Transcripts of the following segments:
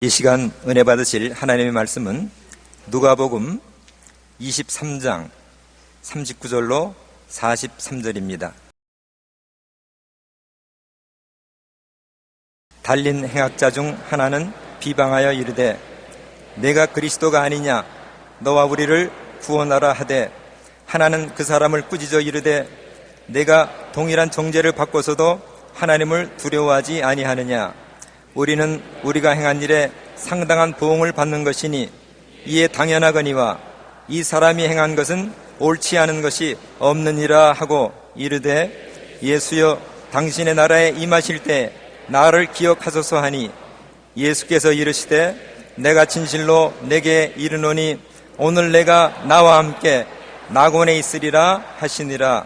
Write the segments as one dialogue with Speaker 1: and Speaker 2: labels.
Speaker 1: 이 시간 은혜 받으실 하나님의 말씀은 누가복음 23장 39절로 43절입니다. 달린 행악자 중 하나는 비방하여 이르되 내가 그리스도가 아니냐 너와 우리를 구원하라 하되, 하나는 그 사람을 꾸짖어 이르되 내가 동일한 정죄를 받고서도 하나님을 두려워하지 아니하느냐. 우리는 우리가 행한 일에 상당한 보응을 받는 것이니 이에 당연하거니와 이 사람이 행한 것은 옳지 않은 것이 없느니라 하고 이르되 예수여 당신의 나라에 임하실 때 나를 기억하소서 하니, 예수께서 이르시되 내가 진실로 내게 이르노니 오늘 내가 나와 함께 낙원에 있으리라 하시니라.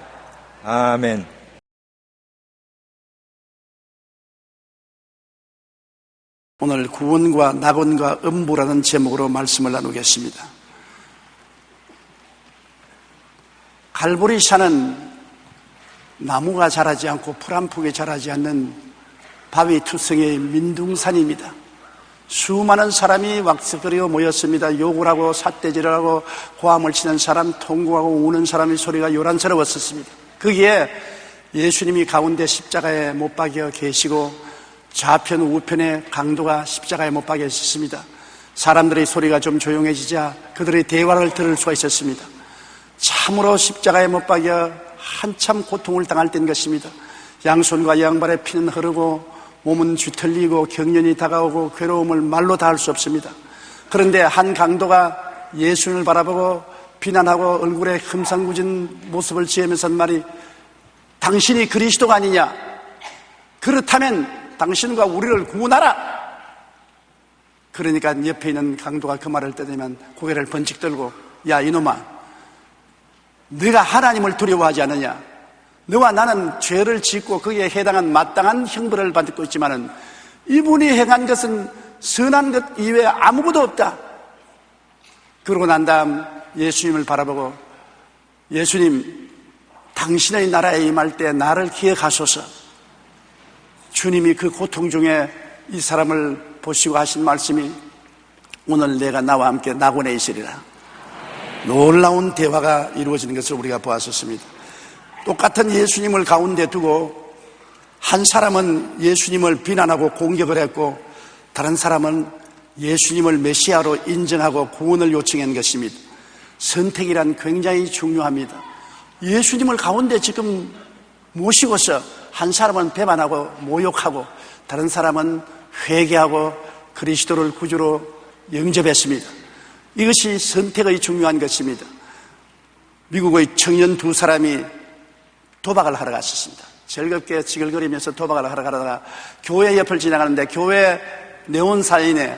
Speaker 1: 아멘.
Speaker 2: 오늘 구원과 낙원과 음부라는 제목으로 말씀을 나누겠습니다. 갈보리산은 나무가 자라지 않고 풀 한 폭이 자라지 않는 바위 투성이의 민둥산입니다. 수많은 사람이 왁스거리고 모였습니다. 욕을 하고 삿대질을 하고 고함을 치는 사람, 통곡하고 우는 사람의 소리가 요란스러웠습니다. 거기에 예수님이 가운데 십자가에 못 박여 계시고 좌편 우편에 강도가 십자가에 못 박여 있었습니다. 사람들의 소리가 좀 조용해지자 그들의 대화를 들을 수가 있었습니다. 참으로 십자가에 못 박여 한참 고통을 당할 때인 것입니다. 양손과 양발에 피는 흐르고 몸은 뒤틀리고 경련이 다가오고 괴로움을 말로 다 할 수 없습니다. 그런데 한 강도가 예수님을 바라보고 비난하고 얼굴에 흠상궂은 모습을 지으면서 한 말이, 당신이 그리스도가 아니냐? 그렇다면 당신과 우리를 구원하라! 그러니까 옆에 있는 강도가 그 말을 듣으면 고개를 번쩍 들고, 야 이놈아, 네가 하나님을 두려워하지 않느냐? 너와 나는 죄를 짓고 거기에 해당한 마땅한 형벌을 받고 있지만은 이분이 행한 것은 선한 것 이외에 아무것도 없다. 그러고 난 다음 예수님을 바라보고, 예수님, 당신의 나라에 임할 때 나를 기억하소서. 주님이 그 고통 중에 이 사람을 보시고 하신 말씀이, 오늘 내가 나와 함께 낙원에 있으리라. 놀라운 대화가 이루어지는 것을 우리가 보았었습니다. 똑같은 예수님을 가운데 두고 한 사람은 예수님을 비난하고 공격을 했고, 다른 사람은 예수님을 메시아로 인정하고 구원을 요청한 것입니다. 선택이란 굉장히 중요합니다. 예수님을 가운데 지금 모시고서 한 사람은 배반하고 모욕하고 다른 사람은 회개하고 그리스도를 구주로 영접했습니다. 이것이 선택의 중요한 것입니다. 미국의 청년 두 사람이 도박을 하러 갔었습니다. 즐겁게 지글거리면서 도박을 하러 가다가 교회 옆을 지나가는데 교회 네온사인에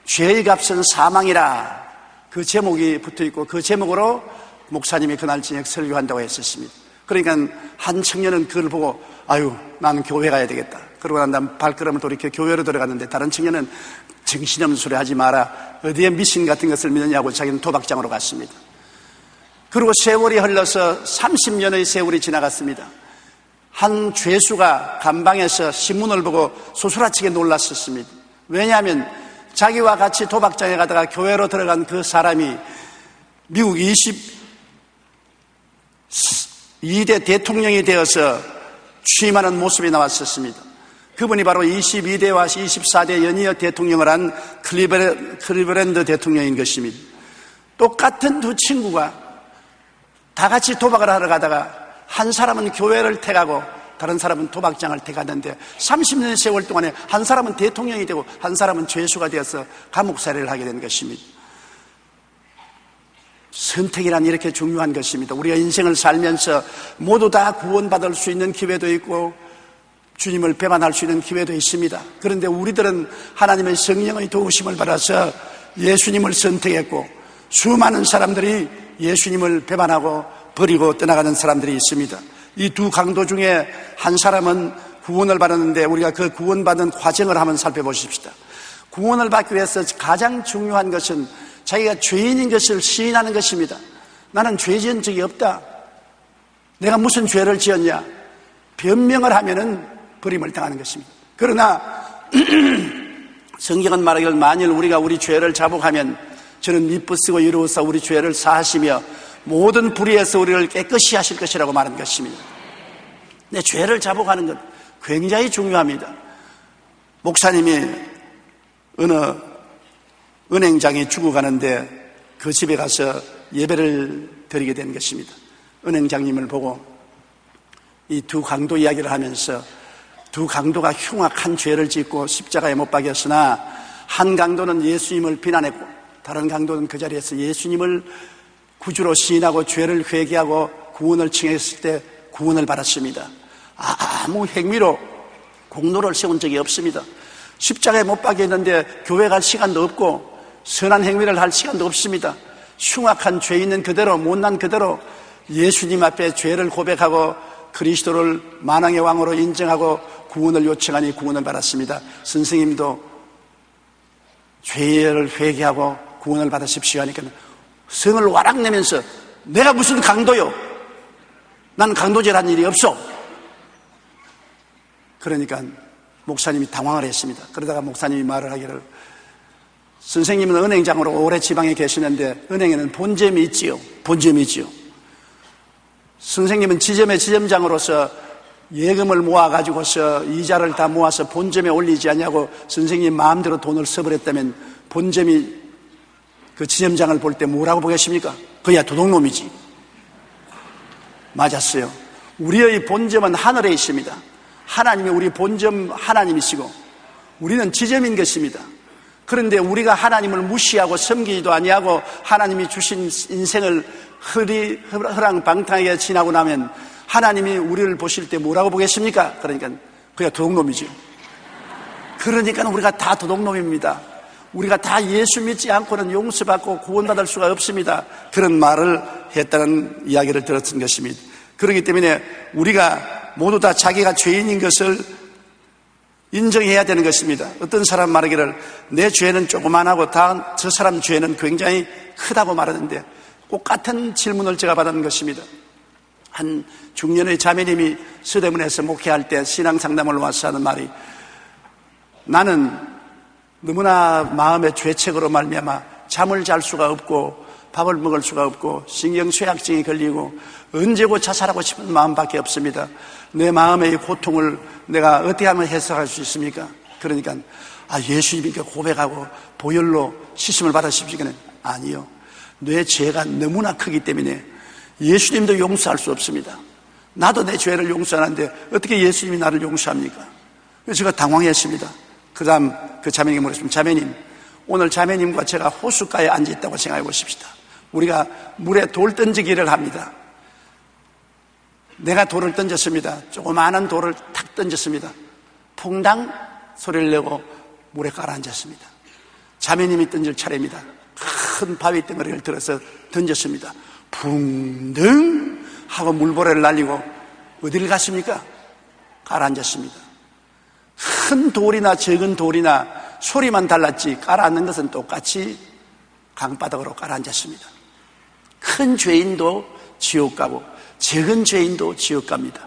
Speaker 2: 죄의 값은 사망이라 그 제목이 붙어있고, 그 제목으로 목사님이 그날 저녁 설교한다고 했었습니다. 그러니까 한 청년은 그걸 보고, 아유, 나는 교회 가야 되겠다. 그러고 난 다음 발걸음을 돌이켜 교회로 들어갔는데, 다른 청년은 정신없는 소리 하지 마라, 어디에 미신 같은 것을 믿느냐고 자기는 도박장으로 갔습니다. 그리고 세월이 흘러서 30년의 세월이 지나갔습니다. 한 죄수가 감방에서 신문을 보고 소스라치게 놀랐었습니다. 왜냐하면 자기와 같이 도박장에 가다가 교회로 들어간 그 사람이 미국 22대 대통령이 되어서 취임하는 모습이 나왔었습니다. 그분이 바로 22대와 24대 연이어 대통령을 한 클리브랜드 대통령인 것입니다. 똑같은 두 친구가 다 같이 도박을 하러 가다가 한 사람은 교회를 택하고 다른 사람은 도박장을 택하는데 30년의 세월 동안에 한 사람은 대통령이 되고 한 사람은 죄수가 되어서 감옥살이를 하게 된 것입니다. 선택이란 이렇게 중요한 것입니다. 우리가 인생을 살면서 모두 다 구원받을 수 있는 기회도 있고 주님을 배반할 수 있는 기회도 있습니다. 그런데 우리들은 하나님의 성령의 도우심을 받아서 예수님을 선택했고, 수많은 사람들이 예수님을 배반하고 버리고 떠나가는 사람들이 있습니다. 이 두 강도 중에 한 사람은 구원을 받았는데, 우리가 그 구원받은 과정을 한번 살펴보십시다. 구원을 받기 위해서 가장 중요한 것은 자기가 죄인인 것을 시인하는 것입니다. 나는 죄 지은 적이 없다. 내가 무슨 죄를 지었냐? 변명을 하면은 버림을 당하는 것입니다. 그러나 성경은 말하기를 만일 우리가 우리 죄를 자복하면 저는 미쁘시고 이루어서 우리 죄를 사하시며 모든 불의에서 우리를 깨끗이 하실 것이라고 말한 것입니다. 내 죄를 자복하는 것 굉장히 중요합니다. 목사님이 어느 은행장이 죽어가는데 그 집에 가서 예배를 드리게 된 것입니다. 은행장님을 보고 이 두 강도 이야기를 하면서 두 강도가 흉악한 죄를 짓고 십자가에 못 박였으나 한 강도는 예수님을 비난했고 다른 강도는 그 자리에서 예수님을 구주로 시인하고 죄를 회개하고 구원을 청했을 때 구원을 받았습니다. 아무 행위로 공로를 세운 적이 없습니다. 십자가에 못 박였는데 교회 갈 시간도 없고 선한 행위를 할 시간도 없습니다. 흉악한 죄 있는 그대로 못난 그대로 예수님 앞에 죄를 고백하고 그리스도를 만왕의 왕으로 인정하고 구원을 요청하니 구원을 받았습니다. 선생님도 죄를 회개하고 구원을 받으십시오 하니까 성을 와락 내면서 내가 무슨 강도요? 난 강도질한 일이 없어. 그러니까 목사님이 당황을 했습니다. 그러다가 목사님이 말을 하기를 선생님은 은행장으로 오래 지방에 계시는데 은행에는 본점이 있지요. 본점이 있지요. 선생님은 지점의 지점장으로서 예금을 모아가지고서 이자를 다 모아서 본점에 올리지 않냐고 선생님 마음대로 돈을 써버렸다면 본점이 그 지점장을 볼 때 뭐라고 보겠습니까? 그야 도둑놈이지. 맞았어요. 우리의 본점은 하늘에 있습니다. 하나님이 우리 본점 하나님이시고 우리는 지점인 것입니다. 그런데 우리가 하나님을 무시하고 섬기지도 아니하고 하나님이 주신 인생을 허랑방탕하게 지나고 나면 하나님이 우리를 보실 때 뭐라고 보겠습니까? 그러니까 그냥 도둑놈이죠. 그러니까 우리가 다 도둑놈입니다. 우리가 다 예수 믿지 않고는 용서받고 구원받을 수가 없습니다. 그런 말을 했다는 이야기를 들었던 것입니다. 그렇기 때문에 우리가 모두 다 자기가 죄인인 것을 인정해야 되는 것입니다. 어떤 사람 말하기를 내 죄는 조그만하고 다 저 사람 죄는 굉장히 크다고 말하는데 꼭 같은 질문을 제가 받은 것입니다. 한 중년의 자매님이 서대문에서 목회할 때 신앙상담을 와서 하는 말이 나는 너무나 마음의 죄책으로 말미암아 잠을 잘 수가 없고 밥을 먹을 수가 없고 신경쇠약증이 걸리고 언제고 자살하고 싶은 마음밖에 없습니다. 내 마음의 이 고통을 내가 어떻게 하면 해석할 수 있습니까? 그러니까 예수님께 고백하고 보혈로 씻음을 받으십시오. 아니요. 내 죄가 너무나 크기 때문에 예수님도 용서할 수 없습니다. 나도 내 죄를 용서하는데 어떻게 예수님이 나를 용서합니까? 그래서 제가 당황했습니다. 그 다음 그 자매님이 물었습니다. 자매님, 오늘 자매님과 제가 호숫가에 앉아있다고 생각해 보십시다. 우리가 물에 돌 던지기를 합니다. 내가 돌을 던졌습니다. 조그마한 돌을 탁 던졌습니다. 퐁당 소리를 내고 물에 가라앉았습니다. 자매님이 던질 차례입니다. 큰 바위 덩어리를 들어서 던졌습니다. 붕등 하고 물보레를 날리고 어디를 갔습니까? 가라앉았습니다. 큰 돌이나 적은 돌이나 소리만 달랐지 가라앉는 것은 똑같이 강바닥으로 가라앉았습니다. 큰 죄인도 지옥 가고 적은 죄인도 지옥 갑니다.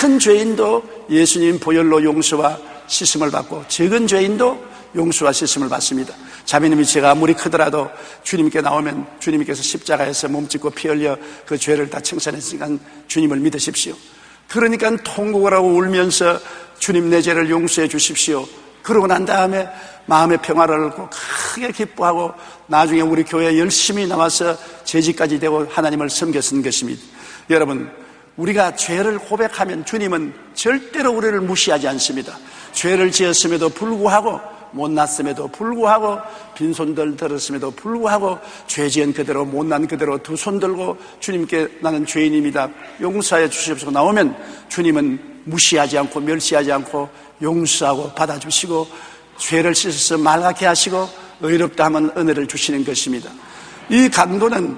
Speaker 2: 큰 죄인도 예수님 보혈로 용서와 씻음을 받고 적은 죄인도 용서와 씻음을 받습니다. 자매님이 제가 아무리 크더라도 주님께 나오면 주님께서 십자가에서 몸짓고 피 흘려 그 죄를 다 청산했으니까 주님을 믿으십시오. 그러니까 통곡을 하고 울면서 주님 내 죄를 용서해 주십시오. 그러고 난 다음에 마음의 평화를 얻고 크게 기뻐하고 나중에 우리 교회에 열심히 나와서 재직까지 되고 하나님을 섬겼던 것입니다. 여러분, 우리가 죄를 고백하면 주님은 절대로 우리를 무시하지 않습니다. 죄를 지었음에도 불구하고 못났음에도 불구하고 빈손들 들었음에도 불구하고 죄 지은 그대로 못난 그대로 두 손 들고 주님께 나는 죄인입니다 용서해 주시옵소서 나오면 주님은 무시하지 않고 멸시하지 않고 용서하고 받아주시고 죄를 씻어서 맑게 하시고 의롭다 하면 은혜를 주시는 것입니다. 이 강도는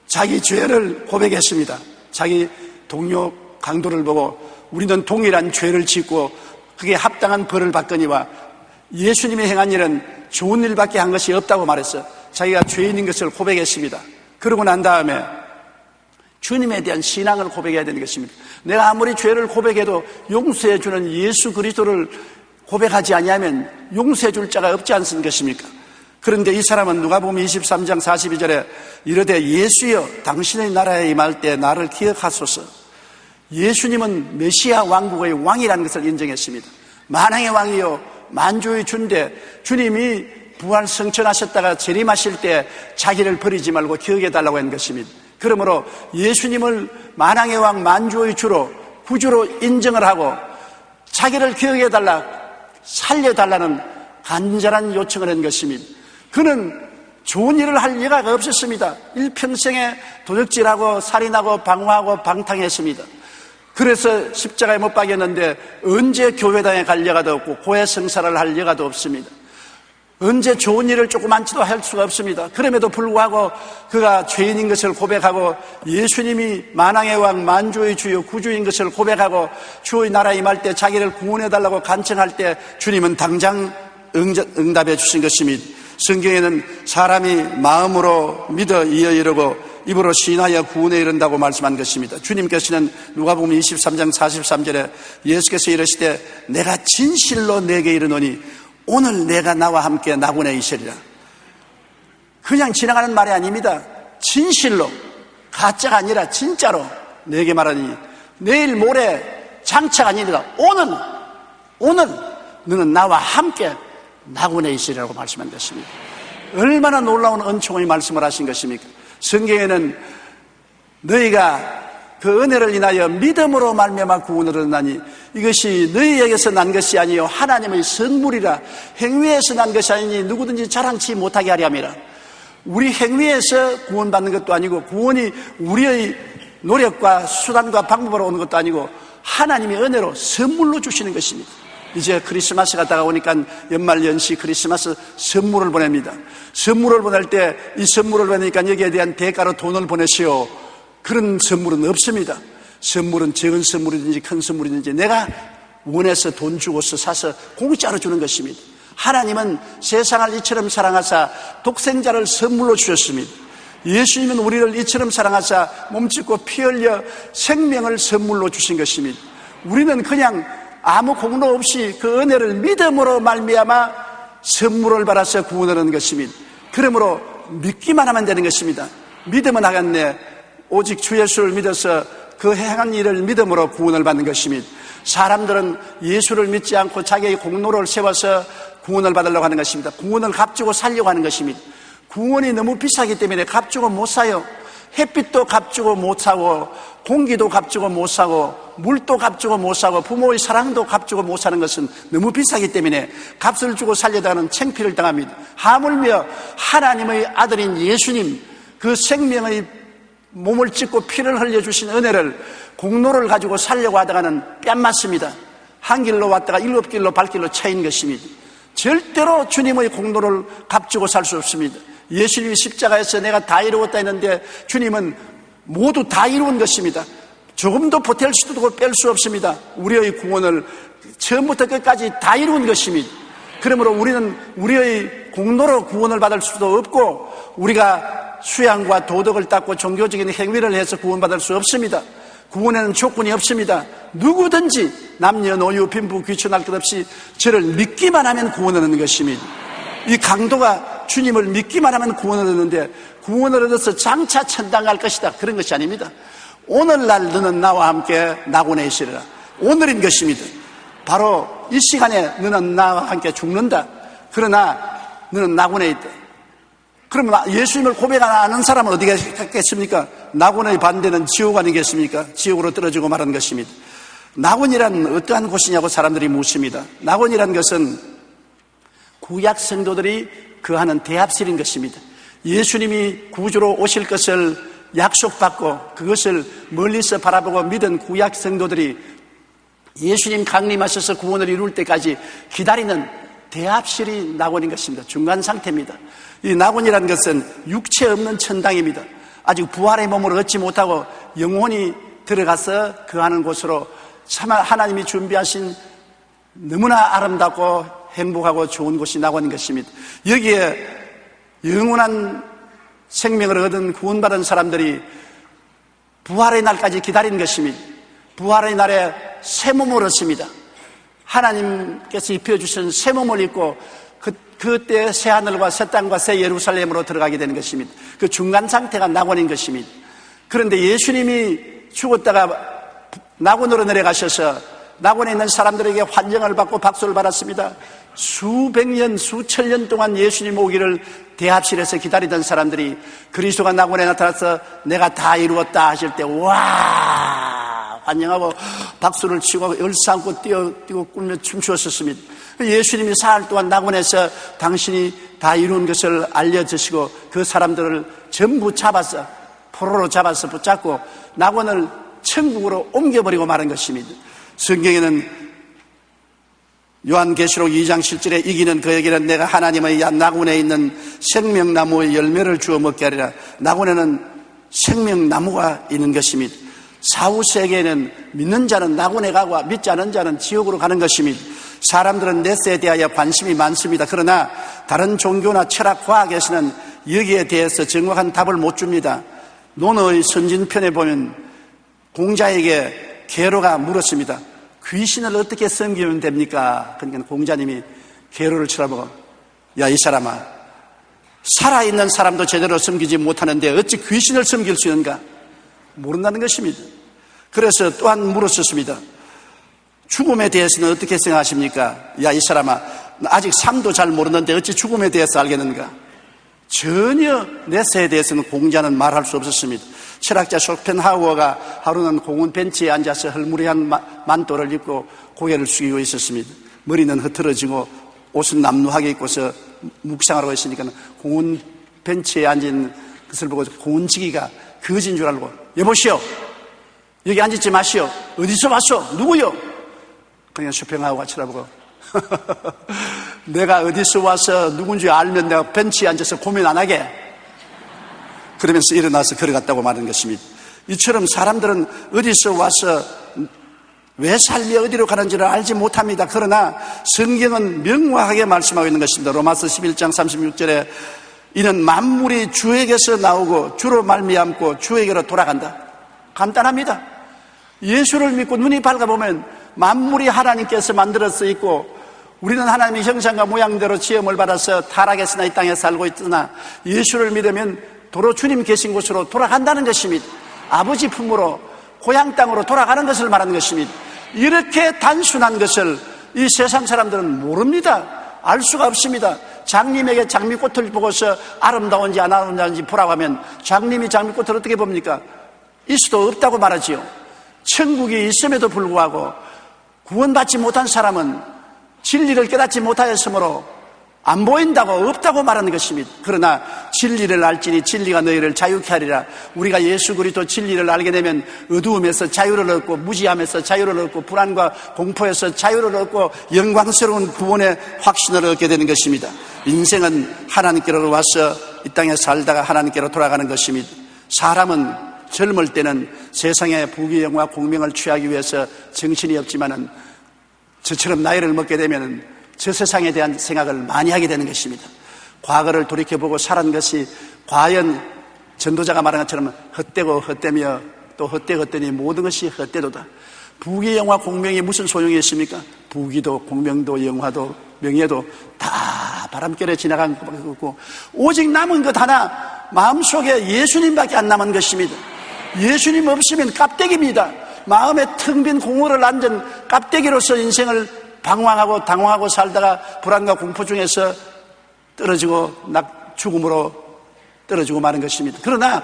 Speaker 2: 자기 죄를 고백했습니다. 자기 동료 강도를 보고 우리는 동일한 죄를 짓고 그게 합당한 벌을 받거니와 예수님이 행한 일은 좋은 일밖에 한 것이 없다고 말했어요. 자기가 죄인인 것을 고백했습니다. 그러고 난 다음에 주님에 대한 신앙을 고백해야 되는 것입니다. 내가 아무리 죄를 고백해도 용서해 주는 예수 그리스도를 고백하지 아니하면 용서해 줄 자가 없지 않습니까? 것입니까? 그런데 이 사람은 누가복음 23장 42절에 이르되 예수여 당신의 나라에 임할 때 나를 기억하소서. 예수님은 메시아 왕국의 왕이라는 것을 인정했습니다. 만왕의 왕이요 만주의 주인데 주님이 부활 성천하셨다가 재림하실 때 자기를 버리지 말고 기억해달라고 한 것입니다. 그러므로 예수님을 만왕의 왕 만주의 주로 구주로 인정을 하고 자기를 기억해달라, 살려달라는 간절한 요청을 한 것입니다. 그는 좋은 일을 할 여가가 없었습니다. 일평생에 도적질하고 살인하고 방화하고 방탕했습니다. 그래서 십자가에 못 박였는데 언제 교회당에 갈 여가도 없고 고해성사를 할 여가도 없습니다. 언제 좋은 일을 조그만치도 할 수가 없습니다. 그럼에도 불구하고 그가 죄인인 것을 고백하고 예수님이 만왕의 왕 만주의 주요 구주인 것을 고백하고 주의 나라에 임할 때 자기를 구원해달라고 간청할 때 주님은 당장 응답해 주신 것입니다. 성경에는 사람이 마음으로 믿어 이어 이르고 입으로 시인하여 구원에 이른다고 말씀한 것입니다. 주님께서는 누가복음 23장 43절에 예수께서 이르시되 내가 진실로 내게 이르노니 오늘 내가 나와 함께 낙원에 있으리라. 그냥 지나가는 말이 아닙니다. 진실로, 가짜가 아니라 진짜로 내게 말하니 내일 모레 장차가 아니라 오늘 너는 나와 함께 낙원에 있으리라고 말씀한 것입니다. 얼마나 놀라운 은총의 말씀을 하신 것입니까? 성경에는 너희가 그 은혜를 인하여 믿음으로 말미암아 구원을 얻나니 이것이 너희에게서 난 것이 아니요 하나님의 선물이라. 행위에서 난 것이 아니니 누구든지 자랑치 못하게 하려 함이라. 우리 행위에서 구원받는 것도 아니고 구원이 우리의 노력과 수단과 방법으로 오는 것도 아니고 하나님의 은혜로 선물로 주시는 것입니다. 이제 크리스마스가 다가오니까 연말연시 크리스마스 선물을 보냅니다. 선물을 보낼 때 이 선물을 보내니까 여기에 대한 대가로 돈을 보내시오, 그런 선물은 없습니다. 선물은 적은 선물이든지 큰 선물이든지 내가 원해서 돈 주고서 사서 공짜로 주는 것입니다. 하나님은 세상을 이처럼 사랑하사 독생자를 선물로 주셨습니다. 예수님은 우리를 이처럼 사랑하사 몸짓고 피 흘려 생명을 선물로 주신 것입니다. 우리는 그냥 아무 공로 없이 그 은혜를 믿음으로 말미암아 선물을 받아서 구원을 하는 것입니다. 그러므로 믿기만 하면 되는 것입니다. 믿음은 하겠네. 오직 주 예수를 믿어서 그 행한 일을 믿음으로 구원을 받는 것입니다. 사람들은 예수를 믿지 않고 자기의 공로를 세워서 구원을 받으려고 하는 것입니다. 구원을 값주고 살려고 하는 것입니다. 구원이 너무 비싸기 때문에 값주고 못 사요. 햇빛도 값주고 못 사고 공기도 값주고 못 사고 물도 값주고 못 사고 부모의 사랑도 값주고 못 사는 것은 너무 비싸기 때문에 값을 주고 살려다가는 창피를 당합니다. 하물며 하나님의 아들인 예수님, 그 생명의 몸을 찢고 피를 흘려주신 은혜를 공로를 가지고 살려고 하다가는 뺨 맞습니다. 한 길로 왔다가 7길로 발길로 차인 것입니다. 절대로 주님의 공로를 값주고 살 수 없습니다. 예수님이 십자가에서 내가 다 이루었다 했는데 주님은 모두 다 이루은 것입니다. 조금도 보탤 수도 없고 뺄 수 없습니다. 우리의 구원을 처음부터 끝까지 다 이루은 것입니다. 그러므로 우리는 우리의 공로로 구원을 받을 수도 없고 우리가 수양과 도덕을 닦고 종교적인 행위를 해서 구원받을 수 없습니다. 구원에는 조건이 없습니다. 누구든지 남녀노유 빈부 귀천할 것 없이 저를 믿기만 하면 구원을 얻는 것입니다. 이 강도가 주님을 믿기만 하면 구원을 얻는데 구원을 얻어서 장차 천당 갈 것이다, 그런 것이 아닙니다. 오늘날 너는 나와 함께 낙원에 있으리라. 오늘인 것입니다. 바로 이 시간에 너는 나와 함께 죽는다. 그러나 너는 낙원에 있다. 그러면 예수님을 고백 안 하는 사람은 어디 갔겠습니까? 낙원의 반대는 지옥 아니겠습니까? 지옥으로 떨어지고 말하는 것입니다. 낙원이란 어떠한 곳이냐고 사람들이 묻습니다. 낙원이란 것은 구약 성도들이 거하는 대합실인 것입니다. 예수님이 구주로 오실 것을 약속받고 그것을 멀리서 바라보고 믿은 구약 성도들이 예수님 강림하셔서 구원을 이룰 때까지 기다리는 대합실이 낙원인 것입니다. 중간 상태입니다. 이 낙원이라는 것은 육체 없는 천당입니다. 아직 부활의 몸을 얻지 못하고 영혼이 들어가서 거하는 곳으로 참 하나님이 준비하신 너무나 아름답고 행복하고 좋은 곳이 낙원인 것입니다. 여기에 영원한 생명을 얻은 구원받은 사람들이 부활의 날까지 기다리는 것입니다. 부활의 날에 새 몸을 얻습니다. 하나님께서 입혀주신 새 몸을 입고 그때 새 하늘과 새 땅과 새 예루살렘으로 들어가게 되는 것입니다. 그 중간 상태가 낙원인 것입니다. 그런데 예수님이 죽었다가 낙원으로 내려가셔서 낙원에 있는 사람들에게 환영을 받고 박수를 받았습니다. 수백 년, 수천 년 동안 예수님 오기를 대합실에서 기다리던 사람들이 그리스도가 낙원에 나타나서 내가 다 이루었다 하실 때 와 환영하고 박수를 치고 얼싸안고 뛰고 꾸며 춤추었습니다. 예수님이 사흘 동안 낙원에서 당신이 다 이룬 것을 알려주시고 그 사람들을 전부 잡아서 포로로 잡아서 붙잡고 낙원을 천국으로 옮겨버리고 마는 것입니다. 성경에는 요한계시록 2장 7절에 이기는 그에게는 내가 하나님의 낙원에 있는 생명나무의 열매를 주어 먹게 하리라. 낙원에는 생명나무가 있는 것입니다. 사후세계에는 믿는 자는 낙원에 가고 믿지 않은 자는 지옥으로 가는 것입니다. 사람들은 넷에 대하여 관심이 많습니다. 그러나 다른 종교나 철학, 과학에서는 여기에 대해서 정확한 답을 못 줍니다. 논어의 선진편에 보면 공자에게 게로가 물었습니다. 귀신을 어떻게 섬기면 됩니까? 그러니까 공자님이 게로를 쳐다보고 야, 이 사람아, 살아있는 사람도 제대로 섬기지 못하는데 어찌 귀신을 섬길 수 있는가? 모른다는 것입니다. 그래서 또한 물었었습니다. 죽음에 대해서는 어떻게 생각하십니까? 야, 이 사람아, 아직 삶도 잘 모르는데 어찌 죽음에 대해서 알겠는가? 전혀 내세에 대해서는 공자는 말할 수 없었습니다. 철학자 쇼펜하우어가 하루는 공원 벤치에 앉아서 헐무리한 만도를 입고 고개를 숙이고 있었습니다. 머리는 흐트러지고 옷은 남루하게 입고서 묵상하고 있으니까 공원 벤치에 앉은 것을 보고 공원지기가 거진 줄 알고 여보시오, 여기 앉지 마시오. 어디서 왔소? 누구요? 그냥 쇼펜하우어가 쳐다보고 내가 어디서 와서 누군지 알면 내가 벤치에 앉아서 고민 안 하게. 그러면서 일어나서 걸어갔다고 말하는 것입니다. 이처럼 사람들은 어디서 와서 왜 삶이 어디로 가는지를 알지 못합니다. 그러나 성경은 명확하게 말씀하고 있는 것입니다. 로마서 11장 36절에 이는 만물이 주에게서 나오고 주로 말미암고 주에게로 돌아간다. 간단합니다. 예수를 믿고 눈이 밝아보면 만물이 하나님께서 만들어서 있고 우리는 하나님의 형상과 모양대로 지음을 받아서 타락했으나 이 땅에 살고 있으나 예수를 믿으면 도로 주님 계신 곳으로 돌아간다는 것입니다. 아버지 품으로 고향 땅으로 돌아가는 것을 말하는 것입니다. 이렇게 단순한 것을 이 세상 사람들은 모릅니다. 알 수가 없습니다. 장님에게 장미꽃을 보고서 아름다운지 안 아름다운지 보라고 하면 장님이 장미꽃을 어떻게 봅니까? 있을 수도 없다고 말하지요. 천국이 있음에도 불구하고 구원받지 못한 사람은 진리를 깨닫지 못하였으므로 안 보인다고 없다고 말하는 것입니다. 그러나 진리를 알지니 진리가 너희를 자유케 하리라. 우리가 예수 그리스도 진리를 알게 되면 어두움에서 자유를 얻고 무지함에서 자유를 얻고 불안과 공포에서 자유를 얻고 영광스러운 구원의 확신을 얻게 되는 것입니다. 인생은 하나님께로 와서 이 땅에 살다가 하나님께로 돌아가는 것입니다. 사람은 젊을 때는 세상의 부귀영화 공명을 취하기 위해서 정신이 없지만은 저처럼 나이를 먹게 되면 저 세상에 대한 생각을 많이 하게 되는 것입니다. 과거를 돌이켜보고 살은 것이 과연 전도자가 말한 것처럼 헛되고 헛되며 또 헛되었더니 모든 것이 헛되도다. 부귀영화 공명이 무슨 소용이 있습니까? 부귀도 공명도 영화도 명예도 다 바람결에 지나간 것밖에 없고 오직 남은 것 하나 마음속에 예수님밖에 안 남은 것입니다. 예수님 없으면 깝대기입니다. 마음에 텅 빈 공허를 앉은 깝대기로서 인생을 방황하고 당황하고 살다가 불안과 공포 중에서 떨어지고 죽음으로 떨어지고 마는 것입니다. 그러나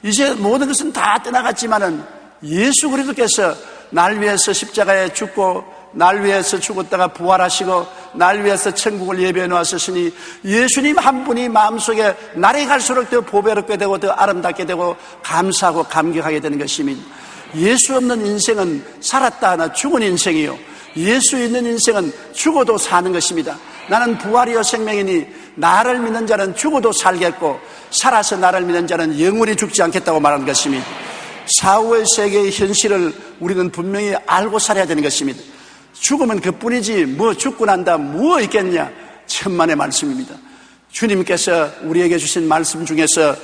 Speaker 2: 이제 모든 것은 다 떠나갔지만은 예수 그리스도께서 날 위해서 십자가에 죽고 날 위해서 죽었다가 부활하시고 날 위해서 천국을 예비해 놓았으니 예수님 한 분이 마음속에 날이 갈수록 더 보배롭게 되고 더 아름답게 되고 감사하고 감격하게 되는 것입니다. 예수 없는 인생은 살았다 하나 죽은 인생이요, 예수 있는 인생은 죽어도 사는 것입니다. 나는 부활이요 생명이니 나를 믿는 자는 죽어도 살겠고 살아서 나를 믿는 자는 영원히 죽지 않겠다고 말하는 것입니다. 사후의 세계의 현실을 우리는 분명히 알고 살아야 되는 것입니다. 죽으면 그뿐이지 뭐 죽고 난다 뭐 있겠냐, 천만의 말씀입니다. 주님께서 우리에게 주신 말씀 중에서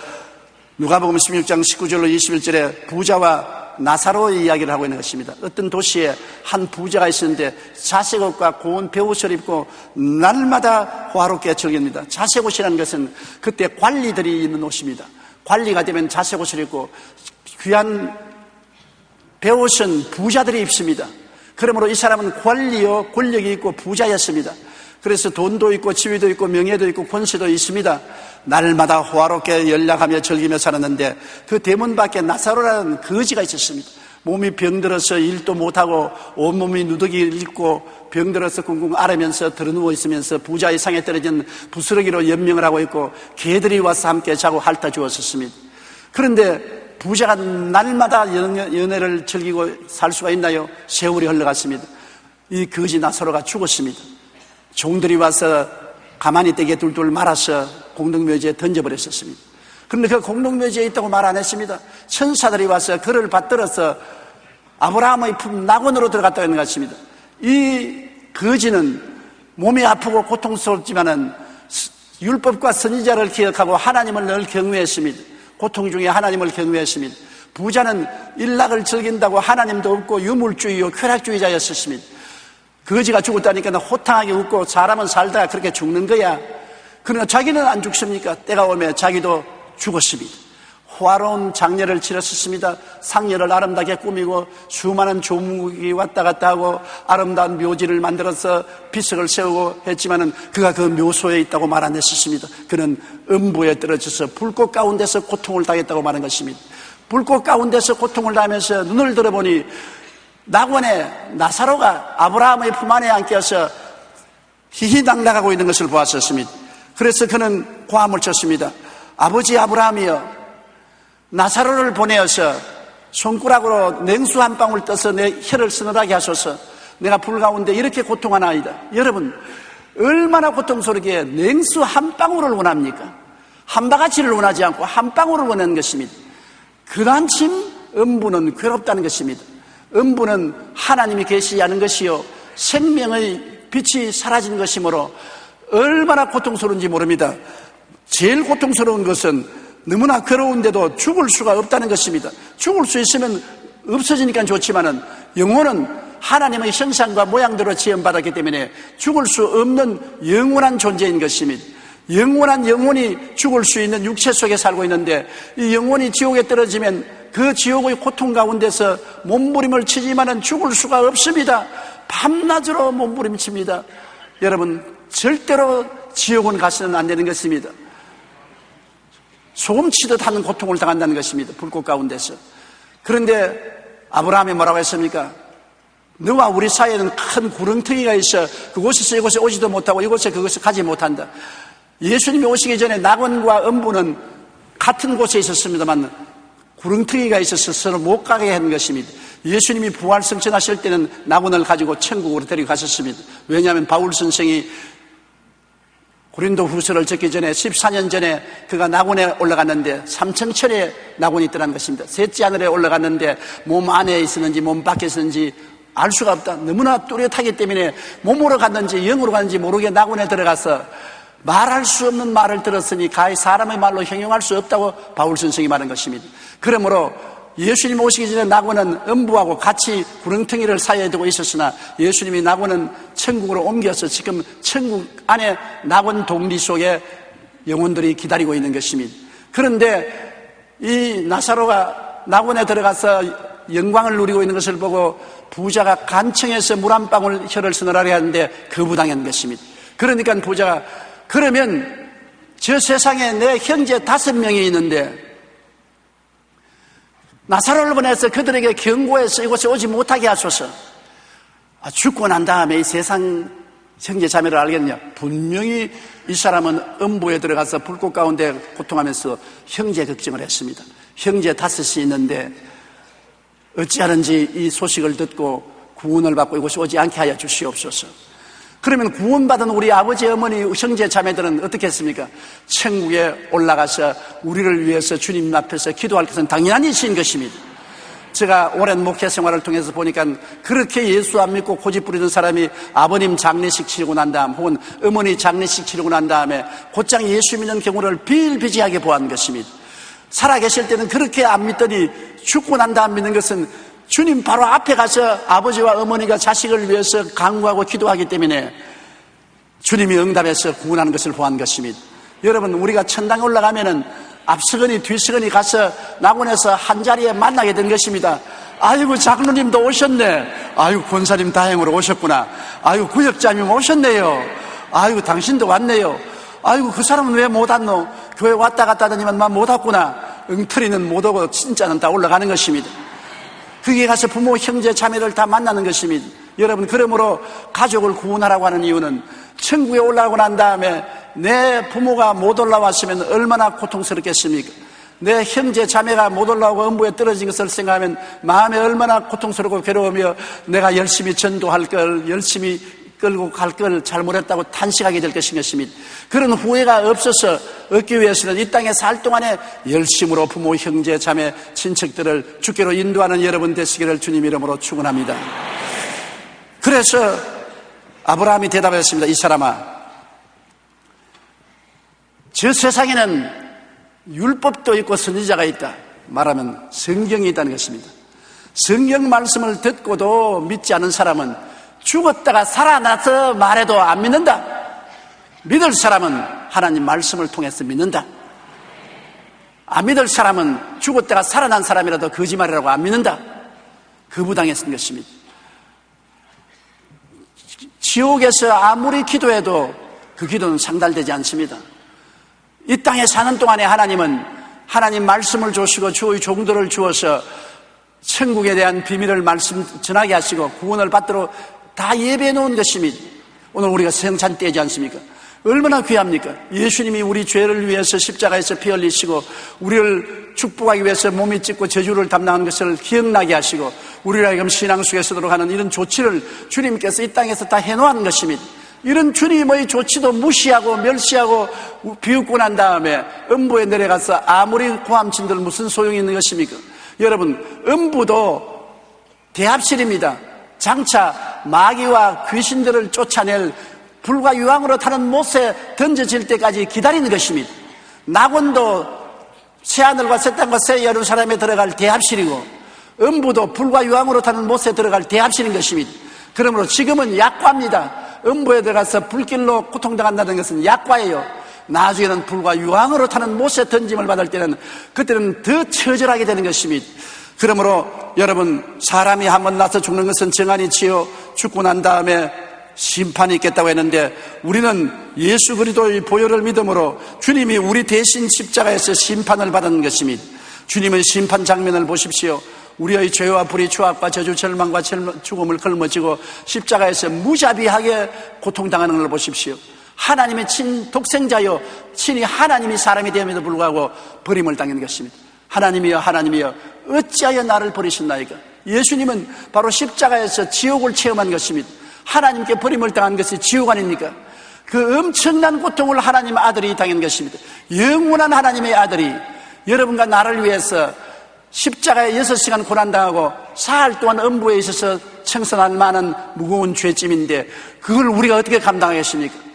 Speaker 2: 누가복음 16장 19절로 21절에 부자와 나사로의 이야기를 하고 있는 것입니다. 어떤 도시에 한 부자가 있었는데 자색 옷과 고운 베옷을 입고 날마다 호화롭게 즐깁니다. 자색 옷이라는 것은 그때 관리들이 입는 옷입니다. 관리가 되면 자색 옷을 입고 귀한 베옷은 부자들이 입습니다. 그러므로 이 사람은 관리요 권력이 있고 부자였습니다. 그래서 돈도 있고 지위도 있고 명예도 있고 권세도 있습니다. 날마다 호화롭게 연락하며 즐기며 살았는데 그 대문 밖에 나사로라는 거지가 있었습니다. 몸이 병들어서 일도 못하고 온몸이 누더기 읽고 병들어서 쿵쿵 앓으면서 들어누워 있으면서 부자의 상에 떨어진 부스러기로 연명을 하고 있고 개들이 와서 함께 자고 핥아 주었었습니다. 그런데 부자가 날마다 연애를 즐기고 살 수가 있나요? 세월이 흘러갔습니다. 이 거지 나사로가 죽었습니다. 종들이 와서 가만히 떼게 둘둘 말아서 공동묘지에 던져버렸었습니다. 그런데 그 공동묘지에 있다고 말 안 했습니다. 천사들이 와서 그를 받들어서 아브라함의 품 낙원으로 들어갔다고 하는 것입니다. 이 거지는 몸이 아프고 고통스럽지만은 율법과 선지자를 기억하고 하나님을 늘 경외했습니다. 고통 중에 하나님을 경외했습니다. 부자는 일락을 즐긴다고 하나님도 없고 유물주의요 쾌락주의자였습니다. 거지가 죽었다니까 호탕하게 웃고 사람은 살다가 그렇게 죽는 거야. 그러나 자기는 안 죽습니까? 때가 오면 자기도 죽었습니다. 호화로운 장례를 치렀습니다. 상례를 아름답게 꾸미고 수많은 조문국이 왔다 갔다 하고 아름다운 묘지를 만들어서 비석을 세우고 했지만은 그가 그 묘소에 있다고 말 안 했었습니다. 그는 음부에 떨어져서 불꽃 가운데서 고통을 당했다고 말한 것입니다. 불꽃 가운데서 고통을 당하면서 눈을 들어보니 낙원에 나사로가 아브라함의 품 안에 안겨서 희희낙낙하고 있는 것을 보았었습니다. 그래서 그는 고함을 쳤습니다. 아버지 아브라함이여, 나사로를 보내어서 손가락으로 냉수 한 방울 떠서 내 혀를 서늘하게 하소서. 내가 불 가운데 이렇게 고통하나이다. 여러분, 얼마나 고통스럽게 냉수 한 방울을 원합니까? 한 바가지를 원하지 않고 한 방울을 원하는 것입니다. 그한침 음부는 괴롭다는 것입니다. 음부는 하나님이 계시지 않은 것이요 생명의 빛이 사라진 것이므로 얼마나 고통스러운지 모릅니다. 제일 고통스러운 것은 너무나 괴로운데도 죽을 수가 없다는 것입니다. 죽을 수 있으면 없어지니까 좋지만은 영혼은 하나님의 형상과 모양대로 지음받았기 때문에 죽을 수 없는 영원한 존재인 것입니다. 영원한 영혼이 죽을 수 있는 육체 속에 살고 있는데 이 영혼이 지옥에 떨어지면 그 지옥의 고통 가운데서 몸부림을 치지만은 죽을 수가 없습니다. 밤낮으로 몸부림칩니다. 여러분, 절대로 지옥은 가서는 안 되는 것입니다. 소금치듯 하는 고통을 당한다는 것입니다. 불꽃 가운데서. 그런데 아브라함이 뭐라고 했습니까? 너와 우리 사이에는 큰 구렁텅이가 있어 그곳에서 이곳에 오지도 못하고 이곳에 그곳에 가지 못한다. 예수님이 오시기 전에 낙원과 음부는 같은 곳에 있었습니다만 구렁텅이가 있어서 서로 못 가게 하는 것입니다. 예수님이 부활 승천하실 때는 낙원을 가지고 천국으로 데려가셨습니다. 왜냐하면 바울 선생이 고린도 후서를 적기 전에 14년 전에 그가 낙원에 올라갔는데 삼층천에 낙원이 있더라는 것입니다. 셋째 하늘에 올라갔는데 몸 안에 있었는지 몸 밖에 있었는지 알 수가 없다. 너무나 뚜렷하기 때문에 몸으로 갔는지 영으로 갔는지 모르게 낙원에 들어가서 말할 수 없는 말을 들었으니 가히 사람의 말로 형용할 수 없다고 바울 선생이 말한 것입니다. 그러므로 예수님 오시기 전에 낙원은 음부하고 같이 구렁텅이를 사이에 두고 있었으나 예수님이 낙원은 천국으로 옮겨서 지금 천국 안에 낙원 동리 속에 영혼들이 기다리고 있는 것입니다. 그런데 이 나사로가 낙원에 들어가서 영광을 누리고 있는 것을 보고 부자가 간청해서 물 한 방울 혀를 서늘하게 하는데 거부당한 것입니다. 그러니까 부자가 그러면 저 세상에 내 형제 5명이 있는데 나사로를 보내서 그들에게 경고해서 이곳에 오지 못하게 하소서. 죽고 난 다음에 이 세상 형제 자매를 알겠냐? 분명히 이 사람은 음부에 들어가서 불꽃 가운데 고통하면서 형제 걱정을 했습니다. 형제 5이 있는데 어찌하는지 이 소식을 듣고 구원을 받고 이곳에 오지 않게 하여 주시옵소서. 그러면 구원받은 우리 아버지, 어머니, 형제, 자매들은 어떻게 했습니까? 천국에 올라가서 우리를 위해서 주님 앞에서 기도할 것은 당연히 신 것입니다. 제가 오랜 목회 생활을 통해서 보니까 그렇게 예수 안 믿고 고집 부리는 사람이 아버님 장례식 치르고 난 다음 혹은 어머니 장례식 치르고 난 다음에 곧장 예수 믿는 경우를 비일비재하게 보았는 것입니다. 살아계실 때는 그렇게 안 믿더니 죽고 난 다음 믿는 것은 주님 바로 앞에 가서 아버지와 어머니가 자식을 위해서 간구하고 기도하기 때문에 주님이 응답해서 구원하는 것을 보한 것입니다. 여러분, 우리가 천당에 올라가면은 앞서거니 뒤서거니 가서 낙원에서 한자리에 만나게 된 것입니다. 아이고, 장로님도 오셨네. 아이고, 권사님 다행으로 오셨구나. 아이고, 구역자님 오셨네요. 아이고, 당신도 왔네요. 아이고, 그 사람은 왜 못 왔노? 교회 왔다 갔다 하더니만 못 왔구나. 엉터리는 못 오고 진짜는 다 올라가는 것입니다. 거기에 가서 부모, 형제, 자매를 다 만나는 것입니다. 여러분, 그러므로 가족을 구원하라고 하는 이유는 천국에 올라가고 난 다음에 내 부모가 못 올라왔으면 얼마나 고통스럽겠습니까? 내 형제, 자매가 못 올라오고 음부에 떨어진 것을 생각하면 마음에 얼마나 고통스럽고 괴로우며 내가 열심히 전도할 걸, 열심히 끌고 갈 걸 잘못했다고 탄식하게 될 것입니다. 그런 후회가 없어서 얻기 위해서는 이 땅에 살 동안에 열심으로 부모, 형제, 자매, 친척들을 주께로 인도하는 여러분 되시기를 주님 이름으로 축원합니다. 그래서 아브라함이 대답했습니다. 이 사람아, 저 세상에는 율법도 있고 선지자가 있다. 말하면 성경이 있다는 것입니다. 성경 말씀을 듣고도 믿지 않은 사람은 죽었다가 살아나서 말해도 안 믿는다. 믿을 사람은 하나님 말씀을 통해서 믿는다. 안 믿을 사람은 죽었다가 살아난 사람이라도 거짓말이라고 안 믿는다. 거부당했던 것입니다. 지옥에서 아무리 기도해도 그 기도는 상달되지 않습니다. 이 땅에 사는 동안에 하나님은 하나님 말씀을 주시고 주의 종들을 주어서 천국에 대한 비밀을 말씀 전하게 하시고 구원을 받도록 다 예배해 놓은 것입니다. 오늘 우리가 성찬 때지 않습니까? 얼마나 귀합니까? 예수님이 우리 죄를 위해서 십자가에서 피 흘리시고 우리를 축복하기 위해서 몸이 찢고 저주를 담당한 것을 기억나게 하시고 우리를 하여금 신앙 속에 서도록 하는 이런 조치를 주님께서 이 땅에서 다 해놓은 것입니다. 이런 주님의 조치도 무시하고 멸시하고 비웃고 난 다음에 음부에 내려가서 아무리 고함친들 무슨 소용이 있는 것입니까? 여러분, 음부도 대합실입니다. 장차 마귀와 귀신들을 쫓아낼 불과 유황으로 타는 못에 던져질 때까지 기다리는 것입니다. 낙원도 새하늘과 새 땅과 새 예루살렘에 들어갈 대합실이고 음부도 불과 유황으로 타는 못에 들어갈 대합실인 것입니다. 그러므로 지금은 약과입니다. 음부에 들어가서 불길로 고통당한다는 것은 약과예요. 나중에는 불과 유황으로 타는 못에 던짐을 받을 때는 그때는 더 처절하게 되는 것입니다. 그러므로 여러분, 사람이 한번 나서 죽는 것은 정한이지요. 죽고 난 다음에 심판이 있겠다고 했는데 우리는 예수 그리스도의 보혈을 믿음으로 주님이 우리 대신 십자가에서 심판을 받은 것입니다. 주님의 심판 장면을 보십시오. 우리의 죄와 불의, 추악과 저주, 절망과 죽음을 걸머지고 십자가에서 무자비하게 고통당하는 걸 보십시오. 하나님의 친 독생자요, 친히 하나님이 사람이 됨에도 불구하고 버림을 당한 것입니다. 하나님이여, 하나님이여, 어찌하여 나를 버리셨나이까? 예수님은 바로 십자가에서 지옥을 체험한 것입니다. 하나님께 버림을 당한 것이 지옥 아닙니까? 그 엄청난 고통을 하나님 아들이 당한 것입니다. 영원한 하나님의 아들이 여러분과 나를 위해서 십자가에 6시간 고난당하고 사흘 동안 음부에 있어서 청산한 많은 무거운 죄짐인데 그걸 우리가 어떻게 감당하겠습니까?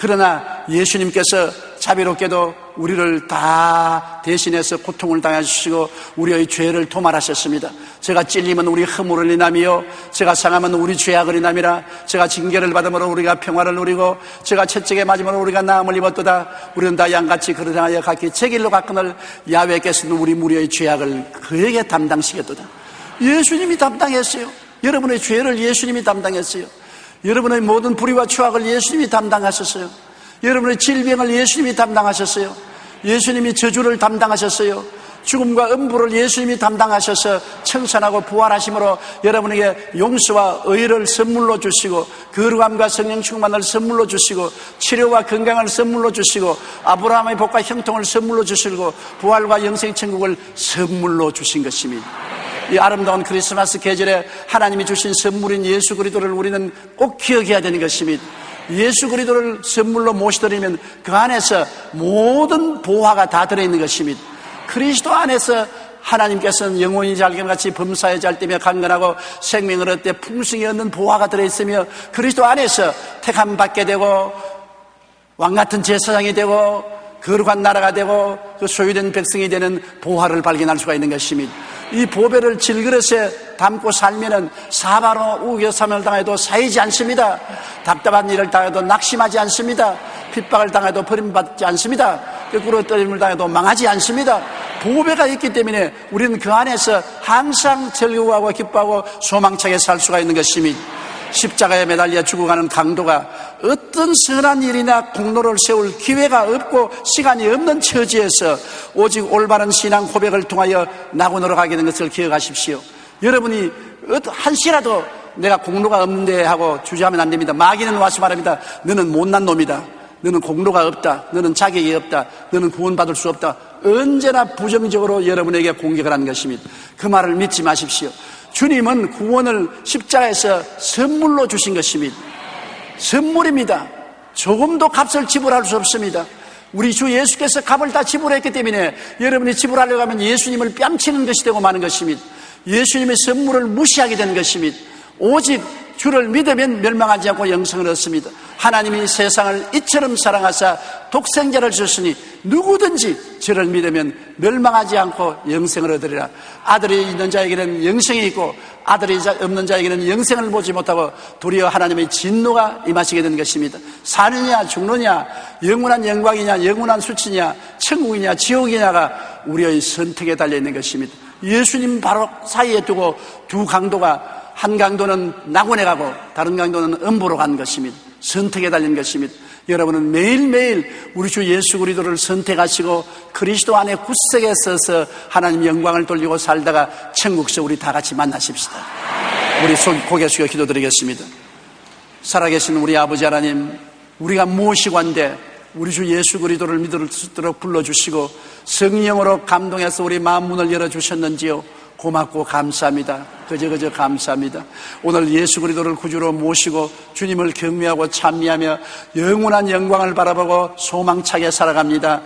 Speaker 2: 그러나 예수님께서 자비롭게도 우리를 다 대신해서 고통을 당하시고 우리의 죄를 도말하셨습니다. 제가 찔리면 우리 허물을 인하며 제가 상하면 우리 죄악을 인함이라. 제가 징계를 받음으로 우리가 평화를 누리고 제가 채찍에 맞음으로 우리가 나음을 입었도다. 우리는 다 양같이 그러하여 각기 제 길로 갔거늘 야훼께서는 우리 무리의 죄악을 그에게 담당시켰도다. 예수님이 담당했어요. 여러분의 죄를 예수님이 담당했어요. 여러분의 모든 불의와 추악을 예수님이 담당하셨어요. 여러분의 질병을 예수님이 담당하셨어요. 예수님이 저주를 담당하셨어요. 죽음과 음부를 예수님이 담당하셔서 청산하고 부활하심으로 여러분에게 용서와 의를 선물로 주시고 거룩함과 성령 충만을 선물로 주시고 치료와 건강을 선물로 주시고 아브라함의 복과 형통을 선물로 주시고 부활과 영생천국을 선물로 주신 것입니다. 이 아름다운 크리스마스 계절에 하나님이 주신 선물인 예수 그리스도를 우리는 꼭 기억해야 되는 것입니다. 예수 그리스도를 선물로 모시드리면 그 안에서 모든 보화가 다 들어있는 것입니다. 그리스도 안에서 하나님께서는 영혼이 잘게같이 범사에 잘되며 강건하고 생명을 얻되 풍성히 얻는 보화가 들어있으며 그리스도 안에서 택함 받게 되고 왕같은 제사장이 되고 거룩한 나라가 되고 그 소유된 백성이 되는 보화를 발견할 수가 있는 것입니다. 이 보배를 질그릇에 담고 살면은 사바로 우겨삼을 당해도 사이지 않습니다. 답답한 일을 당해도 낙심하지 않습니다. 핍박을 당해도 버림받지 않습니다. 거꾸로 떨림을 당해도 망하지 않습니다. 보배가 있기 때문에 우리는 그 안에서 항상 즐거워하고 기뻐하고 소망차게 살 수가 있는 것입니다. 십자가에 매달려 죽어가는 강도가 어떤 선한 일이나 공로를 세울 기회가 없고 시간이 없는 처지에서 오직 올바른 신앙 고백을 통하여 낙원으로 가게 된 것을 기억하십시오. 여러분이 한시라도 내가 공로가 없는데 하고 주저하면 안 됩니다. 마귀는 와서 말합니다. 너는 못난 놈이다. 너는 공로가 없다. 너는 자격이 없다. 너는 구원받을 수 없다. 언제나 부정적으로 여러분에게 공격을 하는 것입니다. 그 말을 믿지 마십시오. 주님은 구원을 십자가에서 선물로 주신 것입니다. 선물입니다. 조금도 값을 지불할 수 없습니다. 우리 주 예수께서 값을 다 지불했기 때문에 여러분이 지불하려고 하면 예수님을 뺨치는 것이 되고 마는 것입니다. 예수님의 선물을 무시하게 되는 것입니다. 오직 주를 믿으면 멸망하지 않고 영생을 얻습니다. 하나님이 세상을 이처럼 사랑하사 독생자를 주셨으니 누구든지 저를 믿으면 멸망하지 않고 영생을 얻으리라. 아들이 있는 자에게는 영생이 있고 아들이 없는 자에게는 영생을 보지 못하고 도리어 하나님의 진노가 임하시게 된 것입니다. 사느냐 죽느냐, 영원한 영광이냐 영원한 수치냐, 천국이냐 지옥이냐가 우리의 선택에 달려있는 것입니다. 예수님 바로 사이에 두고 두 강도가, 한 강도는 낙원에 가고 다른 강도는 음부로 간 것입니다. 선택에 달린 것입니다. 여러분은 매일매일 우리 주 예수 그리스도를 선택하시고 그리스도 안에 굳세게 서서 하나님 영광을 돌리고 살다가 천국에서 우리 다 같이 만나십시다. 우리 고개 숙여 기도드리겠습니다. 살아계신 우리 아버지 하나님, 우리가 무엇이 관대 우리 주 예수 그리스도를 믿을 수 있도록 불러주시고 성령으로 감동해서 우리 마음 문을 열어주셨는지요. 고맙고 감사합니다. 그저 감사합니다. 오늘 예수 그리스도를 구주로 모시고 주님을 경외하고 찬미하며 영원한 영광을 바라보고 소망차게 살아갑니다.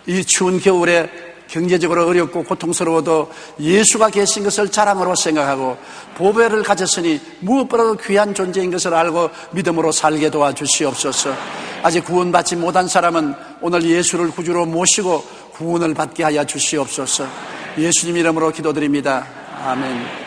Speaker 2: 이 추운 겨울에 경제적으로 어렵고 고통스러워도 예수가 계신 것을 자랑으로 생각하고 보배를 가졌으니 무엇보다도 귀한 존재인 것을 알고 믿음으로 살게 도와주시옵소서. 아직 구원받지 못한 사람은 오늘 예수를 구주로 모시고 구원을 받게 하여 주시옵소서. 예수님 이름으로 기도드립니다. 아멘.